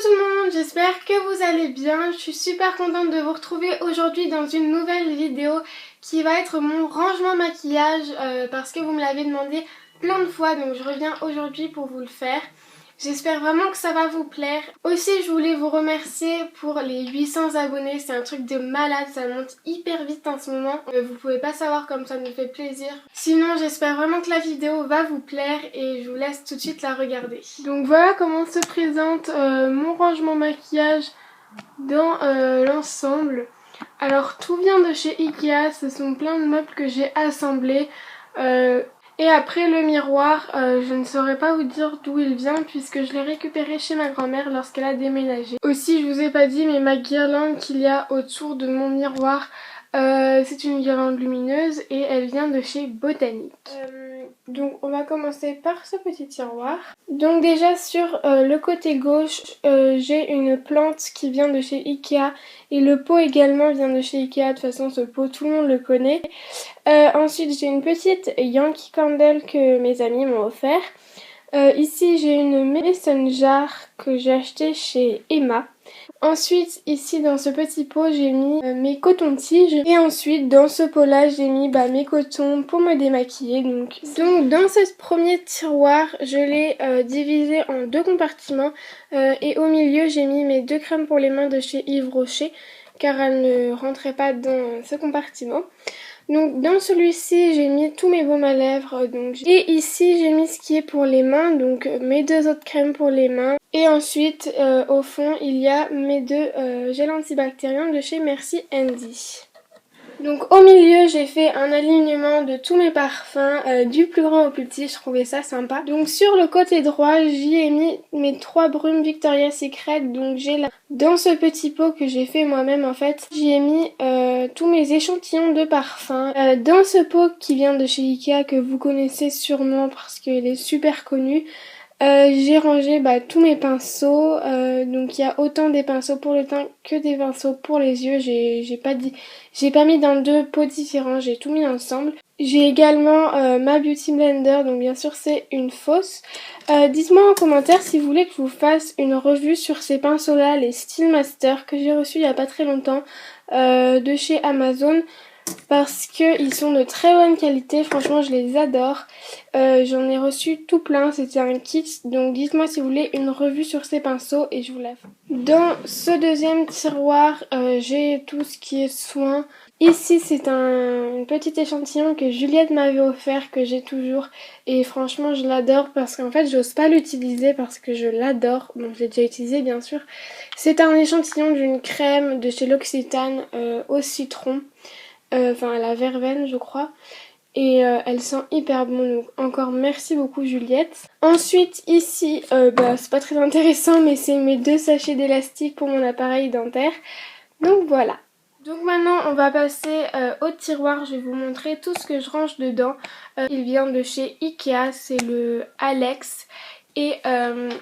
tout le monde, j'espère que vous allez bien. Je suis super contente de vous retrouver aujourd'hui dans une nouvelle vidéo qui va être mon rangement maquillage parce que vous me l'avez demandé plein de fois, donc je reviens aujourd'hui pour vous le faire. J'espère vraiment que ça va vous plaire. Aussi, je voulais vous remercier pour les 800 abonnés. C'est un truc de malade, ça monte hyper vite en ce moment. Vous pouvez pas savoir comme ça me fait plaisir. Sinon, j'espère vraiment que la vidéo va vous plaire et je vous laisse tout de suite la regarder. Donc voilà comment se présente mon rangement maquillage dans l'ensemble. Alors tout vient de chez Ikea, ce sont plein de meubles que j'ai assemblés. Et après le miroir, je ne saurais pas vous dire d'où il vient puisque je l'ai récupéré chez ma grand-mère lorsqu'elle a déménagé. Aussi, je vous ai pas dit, mais ma guirlande qu'il y a autour de mon miroir, c'est une guirlande lumineuse et elle vient de chez Botanique. Donc on va commencer par ce petit tiroir. Donc déjà sur le côté gauche, j'ai une plante qui vient de chez Ikea et le pot également vient de chez Ikea. De toute façon ce pot tout le monde le connaît. Ensuite j'ai une petite Yankee Candle que mes amis m'ont offert. Ici j'ai une Mason jar que j'ai acheté chez Emma. Ensuite ici dans ce petit pot j'ai mis mes cotons-tiges et ensuite dans ce pot là j'ai mis mes cotons pour me démaquiller. Donc dans ce premier tiroir je l'ai divisé en deux compartiments et au milieu j'ai mis mes deux crèmes pour les mains de chez Yves Rocher car elles ne rentraient pas dans ce compartiment. Donc dans celui-ci j'ai mis tous mes baumes à lèvres et ici j'ai mis ce qui est pour les mains, donc mes deux autres crèmes pour les mains et ensuite au fond il y a mes deux gels antibactériens de chez Merci Andy. Donc au milieu j'ai fait un alignement de tous mes parfums du plus grand au plus petit, je trouvais ça sympa. Donc sur le côté droit j'y ai mis mes trois brumes Victoria's Secret, donc j'ai là dans ce petit pot que j'ai fait moi-même en fait, j'y ai mis tous mes échantillons de parfums. Dans ce pot qui vient de chez Ikea que vous connaissez sûrement parce qu'il est super connu, j'ai rangé tous mes pinceaux, donc il y a autant des pinceaux pour le teint que des pinceaux pour les yeux. J'ai pas mis dans deux pots différents, j'ai tout mis ensemble. J'ai également ma Beauty Blender, donc bien sûr c'est une fausse. Dites-moi en commentaire si vous voulez que je vous fasse une revue sur ces pinceaux là, les Style Master que j'ai reçus il y a pas très longtemps de chez Amazon. Parce qu'ils sont de très bonne qualité, franchement je les adore. J'en ai reçu tout plein, c'était un kit, donc dites-moi si vous voulez une revue sur ces pinceaux et je vous la fais. Dans ce deuxième tiroir, j'ai tout ce qui est soin. Ici c'est un petit échantillon que Juliette m'avait offert, que j'ai toujours, et franchement je l'adore parce qu'en fait j'ose pas l'utiliser parce que je l'adore. Bon, je l'ai déjà utilisé bien sûr. C'est un échantillon d'une crème de chez L'Occitane au citron. Enfin à la verveine je crois, et elle sent hyper bon, donc encore merci beaucoup Juliette. Ensuite ici c'est pas très intéressant mais c'est mes deux sachets d'élastique pour mon appareil dentaire, donc voilà. Donc maintenant on va passer au tiroir, je vais vous montrer tout ce que je range dedans. Il vient de chez Ikea, c'est le Alex et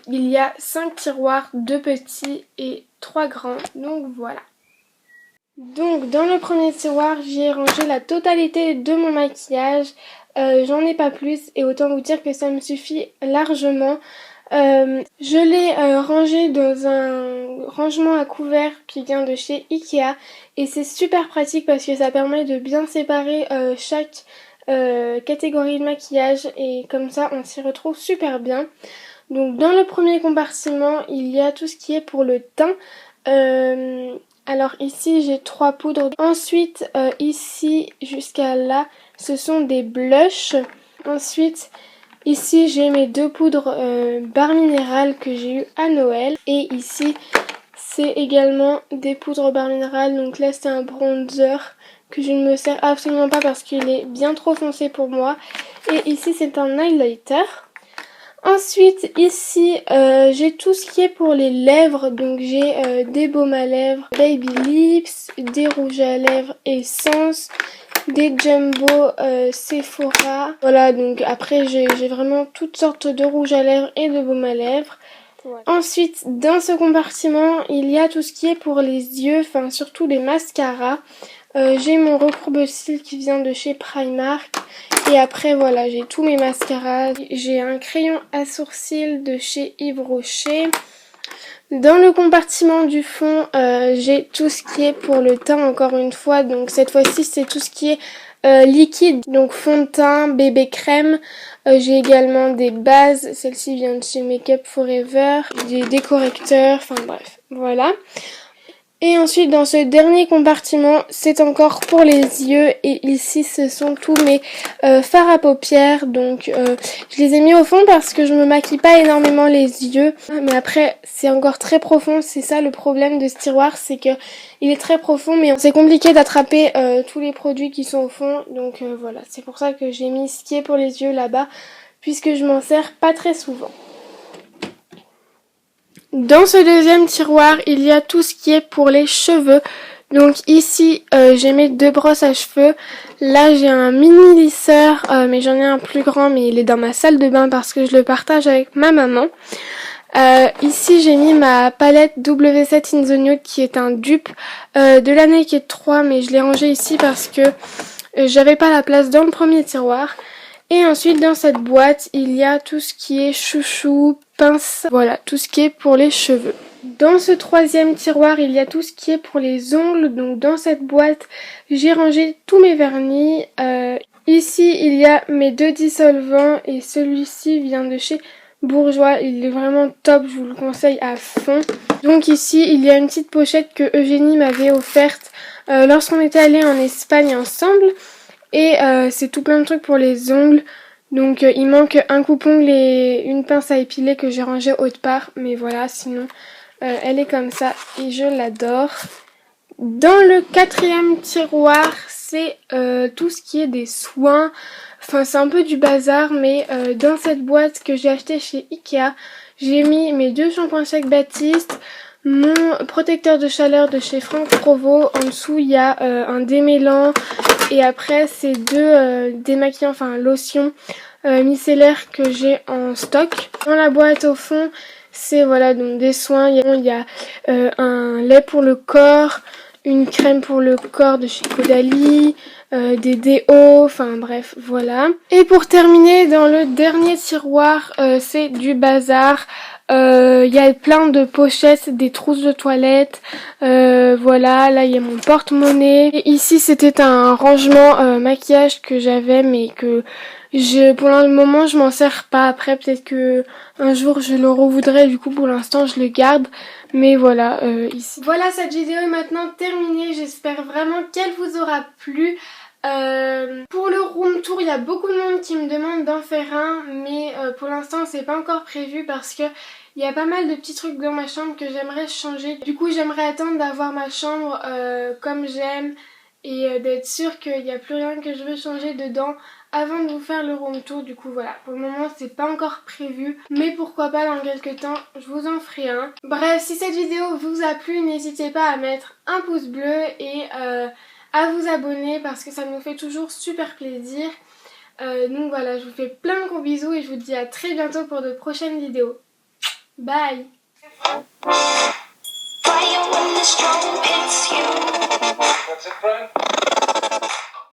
il y a 5 tiroirs, 2 petits et 3 grands, donc voilà. Donc dans le premier tiroir j'y ai rangé la totalité de mon maquillage, j'en ai pas plus et autant vous dire que ça me suffit largement. Je l'ai rangé dans un rangement à couvert qui vient de chez Ikea et c'est super pratique parce que ça permet de bien séparer chaque catégorie de maquillage et comme ça on s'y retrouve super bien. Donc dans le premier compartiment il y a tout ce qui est pour le teint. Alors ici j'ai 3 poudres. Ensuite ici jusqu'à là ce sont des blushs. Ensuite ici j'ai mes 2 poudres barre minérale que j'ai eu à Noël. Et ici c'est également des poudres barre minérale. Donc là c'est un bronzer que je ne me sers absolument pas parce qu'il est bien trop foncé pour moi. Et ici c'est un highlighter. Ensuite ici j'ai tout ce qui est pour les lèvres, donc j'ai des baumes à lèvres, baby lips, des rouges à lèvres Essence, des jumbo Sephora. Voilà, donc après j'ai vraiment toutes sortes de rouges à lèvres et de baumes à lèvres. Voilà. Ensuite dans ce compartiment il y a tout ce qui est pour les yeux, enfin surtout les mascaras. J'ai mon recourbe-cils qui vient de chez Primark. Et après voilà, j'ai tous mes mascaras. J'ai un crayon à sourcils de chez Yves Rocher. Dans le compartiment du fond, j'ai tout ce qui est pour le teint encore une fois. Donc cette fois-ci, c'est tout ce qui est liquide. Donc fond de teint, bébé crème. J'ai également des bases. Celle-ci vient de chez Make Up Forever. J'ai des correcteurs. Enfin bref, voilà. Et ensuite, dans ce dernier compartiment, c'est encore pour les yeux. Et ici, ce sont tous mes fards à paupières. Donc, je les ai mis au fond parce que je me maquille pas énormément les yeux. Mais après, c'est encore très profond. C'est ça le problème de ce tiroir, c'est que il est très profond. Mais c'est compliqué d'attraper tous les produits qui sont au fond. Donc voilà, c'est pour ça que j'ai mis ce qui est pour les yeux là-bas, puisque je m'en sers pas très souvent. Dans ce deuxième tiroir, il y a tout ce qui est pour les cheveux. Donc ici, j'ai mes 2 brosses à cheveux. Là, j'ai un mini lisseur, mais j'en ai un plus grand, mais il est dans ma salle de bain parce que je le partage avec ma maman. Ici, j'ai mis ma palette W7 in the Nude qui est un dupe de la Naked 3, mais je l'ai rangé ici parce que j'avais pas la place dans le premier tiroir. Et ensuite, dans cette boîte, il y a tout ce qui est chouchou, pince, voilà, tout ce qui est pour les cheveux. Dans ce troisième tiroir, il y a tout ce qui est pour les ongles. Donc dans cette boîte, j'ai rangé tous mes vernis. Ici, il y a mes 2 dissolvants et celui-ci vient de chez Bourjois. Il est vraiment top, je vous le conseille à fond. Donc ici, il y a une petite pochette que Eugénie m'avait offerte lorsqu'on était allés en Espagne ensemble. Et c'est tout plein de trucs pour les ongles. Donc il manque un coupe-ongle et une pince à épiler que j'ai rangée autre part. Mais voilà, sinon elle est comme ça et je l'adore. Dans le quatrième tiroir, c'est tout ce qui est des soins. Enfin, c'est un peu du bazar, mais dans cette boîte que j'ai achetée chez Ikea, j'ai mis mes 2 shampoings secs Baptiste, mon protecteur de chaleur de chez Franck Provo. En dessous, il y a un démêlant. Et après, c'est 2 démaquillants, enfin lotions micellaires que j'ai en stock. Dans la boîte, au fond, c'est voilà donc des soins. Il y a un lait pour le corps, une crème pour le corps de chez Caudalie, des déos, enfin bref, voilà. Et pour terminer, dans le dernier tiroir, c'est du bazar. Il y a plein de pochettes, des trousses de toilette, voilà, là il y a mon porte-monnaie. Et ici c'était un rangement maquillage que j'avais mais que pour le moment je m'en sers pas. Après peut-être que un jour je le revoudrai, du coup pour l'instant je le garde. Mais voilà, ici. Voilà, cette vidéo est maintenant terminée, j'espère vraiment qu'elle vous aura plu. Pour le room tour, il y a beaucoup de monde qui me demande d'en faire un, mais pour l'instant c'est pas encore prévu parce que il y a pas mal de petits trucs dans ma chambre que j'aimerais changer. Du coup j'aimerais attendre d'avoir ma chambre comme j'aime et d'être sûre qu'il n'y a plus rien que je veux changer dedans avant de vous faire le room tour. Du coup voilà, pour le moment c'est pas encore prévu, mais pourquoi pas dans quelques temps je vous en ferai un. Bref, si cette vidéo vous a plu, n'hésitez pas à mettre un pouce bleu et à vous abonner parce que ça nous fait toujours super plaisir. Donc voilà, je vous fais plein de gros bisous et je vous dis à très bientôt pour de prochaines vidéos. Bye. That's it, Brian?